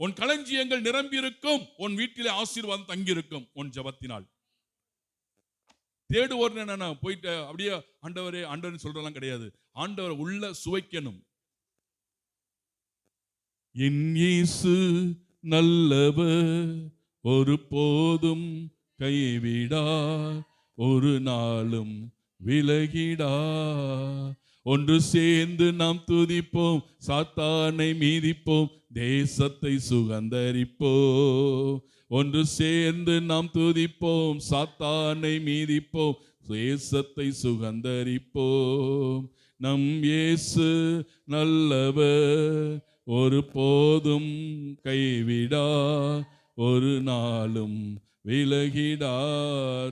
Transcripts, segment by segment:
உன் களஞ்சியங்கள் நிரம்பி இருக்கும், உன் வீட்டிலே ஆசீர்வாதம் தங்கி இருக்கும் உன் ஜெபத்தினால். தேடுவோர் என்ன போயிட்டு அப்படியே ஆண்டவரே ஆண்டவர் சொல்றதெல்லாம் கிடையாது. ஆண்டவர் உள்ள சுவைக்கணும். என் இயேசு நல்லவர், ஒரு போதும் கைவிடா, ஒரு நாளும் விலகிடா. ஒன்று சேர்ந்து நாம் துதிப்போம், சாத்தானை மீதிப்போம், தேசத்தை சுகந்தரிப்போம். ஒன்று சேர்ந்து நாம் துதிப்போம், சாத்தானை மீதிப்போம், தேசத்தை சுகந்தரிப்போம். நம் இயேசு நல்லவர், ஒரு போதும் கைவிடா, ஒரு நாளும் விலகிடா.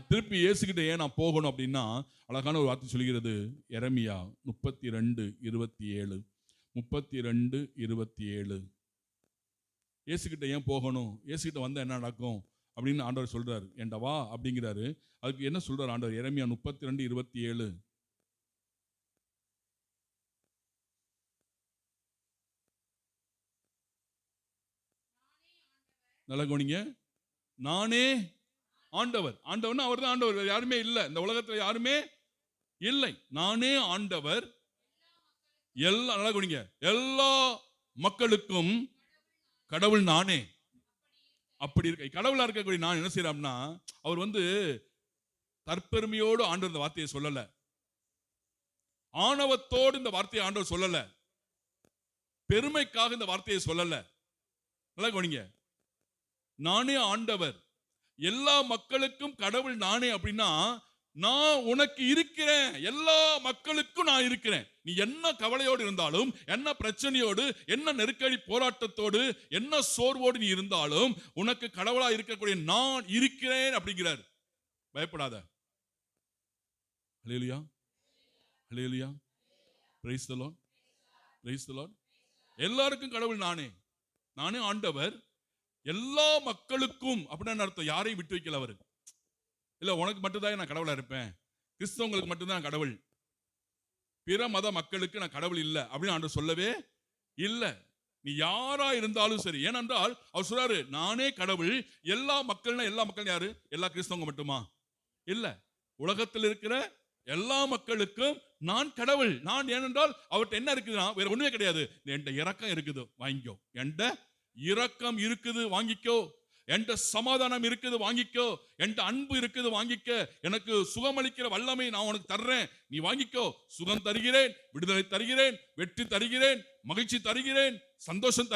திருப்பி இயேசுகிட்ட ஏன் நான் போகணும் அப்படின்னா, அழகான ஒரு வார்த்தை சொல்கிறது. எரேமியா 32:27. 32:27. இயேசுகிட்ட ஏன் போகணும், இயேசுகிட்ட வந்தா என்ன நடக்கும் அப்படின்னு ஆண்டவர் சொல்றாரு. ஏண்டா வா அப்படிங்கிறாரு. அதுக்கு என்ன சொல்றாரு ஆண்டவர்? எரேமியா 32:27. நல்லா கவனிங்க. நானே ஆண்டவர். ஆண்டவர்னா அவர் தான் ஆண்டவர், யாருமே இல்லை இந்த உலகத்துல, யாருமே இல்லை. நானே ஆண்டவர், எல்லா நல்லா கவனிங்க, எல்லா மக்களுக்கும் கடவுள் நானே. அப்படி இருக்க கடவுளா இருக்கக்கூடிய நான் என்ன செய்யறேன்னா, அவர் தற்பெருமையோடு ஆண்டவர் இந்த வார்த்தையை சொல்லல, ஆணவத்தோடு இந்த வார்த்தையை ஆண்டவர் சொல்லல, பெருமைக்காக இந்த வார்த்தையை சொல்லல. நல்லா கவனிங்க. நானே ஆண்டவர், எல்லா மக்களுக்கும் கடவுள் நானே. அப்படின்னா நான் உனக்கு இருக்கிறேன், எல்லா மக்களுக்கும் நான் இருக்கிறேன். நீ என்ன கவலையோடு இருந்தாலும், என்ன பிரச்சனையோடு, என்ன நெருக்கடி போராட்டத்தோடு, என்ன சோர்வோடு நீ இருந்தாலும், உனக்கு கடவுளா இருக்கக்கூடிய நான் இருக்கிறேன் அப்படிங்கிறார். பயப்படாத. Hallelujah, hallelujah, praise the lord, praise the lord. எல்லாருக்கும் கடவுள் நானே, நானே ஆண்டவர், எல்லா மக்களுக்கும். அப்படின்னு அர்த்தம், யாரையும் விட்டு வைக்கல அவரு. இல்ல உனக்கு மட்டும்தான் நான் கடவுளா இருப்பேன், கிறிஸ்தவங்களுக்கு மட்டும்தான் கடவுள், பிற மத மக்களுக்கு நான் கடவுள் இல்லை அப்படின்னு ஆண்டவர் சொல்லவே இல்லை. நீ யாரா இருந்தாலும் சரி. ஏனென்றால் அவர் சொல்றாரு, நானே கடவுள். எல்லா மக்கள்னா எல்லா மக்கள் யாரு? எல்லா கிறிஸ்தவங்க மட்டுமா? இல்ல, உலகத்தில் இருக்கிற எல்லா மக்களுக்கும் நான் கடவுள். நான் ஏனென்றால் அவர்கிட்ட என்ன இருக்குதுன்னா வேற ஒண்ணுமே கிடையாது. என்கிட்ட இரக்கம் இருக்குது, வாங்கிக்கோ. என்கிட்ட இரக்கம் இருக்குது, வாங்கிக்கோ. என்கிட்ட சமாதானம் இருக்குது, வாங்கிக்கோ. என்கிட்ட அன்பு இருக்குது, வாங்கிக்க. எனக்கு சுகமளிக்கிற வல்லமை நான் உனக்கு தர்றேன், நீ வாங்கிக்கோ. சுகம் தருகிறேன், விடுதலை தருகிறேன், வெற்றி தருகிறேன், மகிழ்ச்சி தருகிறேன், சந்தோஷம்